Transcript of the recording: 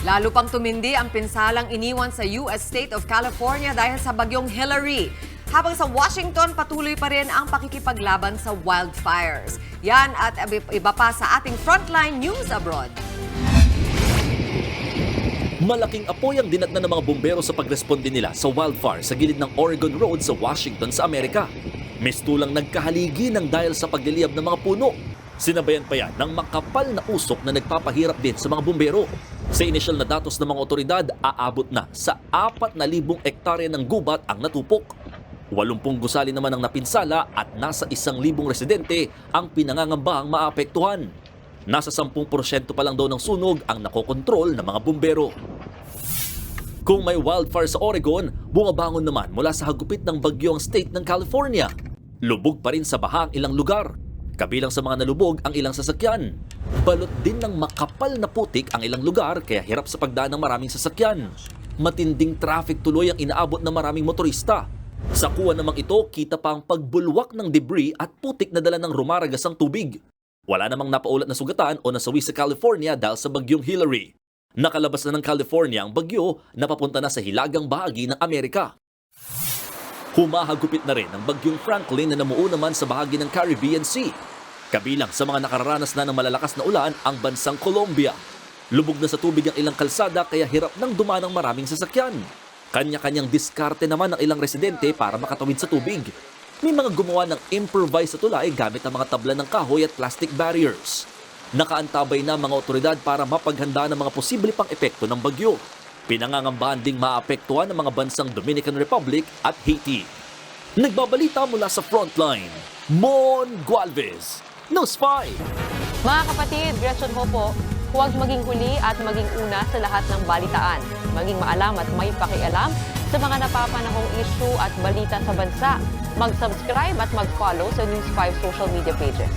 Lalo pang tumindi ang pinsalang iniwan sa US State of California dahil sa bagyong Hillary. Habang sa Washington, patuloy pa rin ang pakikipaglaban sa wildfires. Yan at iba pa sa ating Frontline News Abroad. Malaking apoy ang dinatnan ng mga bumbero sa pagresponde nila sa wildfire sa gilid ng Oregon Road sa Washington sa Amerika. Mistulang nagkahaligi ng dahil sa pagliliyab ng mga puno. Sinabayan pa yan ng makapal na usok na nagpapahirap din sa mga bumbero. Sa inisyal na datos ng mga otoridad, aabot na sa 4,000 ektarya ng gubat ang natupok. 80 gusali naman ang napinsala at nasa 1,000 residente ang pinangangambahang maapektuhan. Nasa 10% pa lang daw ng sunog ang nakokontrol ng mga bumbero. Kung may wildfire sa Oregon, bumabangon naman mula sa hagupit ng bagyo ang state ng California. Lubog pa rin sa baha ang ilang lugar. Kabilang sa mga nalubog ang ilang sasakyan. Balot din ng makapal na putik ang ilang lugar kaya hirap sa pagdaan ng maraming sasakyan. Matinding traffic tuloy ang inaabot ng maraming motorista. Sa kuwan namang ito, kita pa ang pagbulwak ng debris at putik na dala ng rumaragasang tubig. Wala namang napaulat na sugatan o nasawi sa California dahil sa bagyong Hillary. Nakalabas na ng California ang bagyo na papunta na sa hilagang bahagi ng Amerika. Humahagupit na rin ang bagyong Franklin na namuo naman sa bahagi ng Caribbean Sea. Kabilang sa mga nakararanas na ng malalakas na ulan ang bansang Colombia. Lubog na sa tubig ang ilang kalsada kaya hirap nang dumaan ang maraming sasakyan. Kanya-kanyang diskarte naman ng ilang residente para makatawid sa tubig. May mga gumawa ng improvised sa tulay gamit ang mga tabla ng kahoy at plastic barriers. Nakaantabay na mga otoridad para mapaghandaan ang mga posible pang epekto ng bagyo. Pinangangambahan ding maapektuhan ng mga bansang Dominican Republic at Haiti. Nagbabalita mula sa Frontline, Mon Gualvez, News 5. Mga kapatid, Gretchen ho po, huwag maging huli at maging una sa lahat ng balitaan. Maging maalam at may pakialam sa mga napapanahong issue at balita sa bansa. Mag-subscribe at mag-follow sa News 5 social media pages.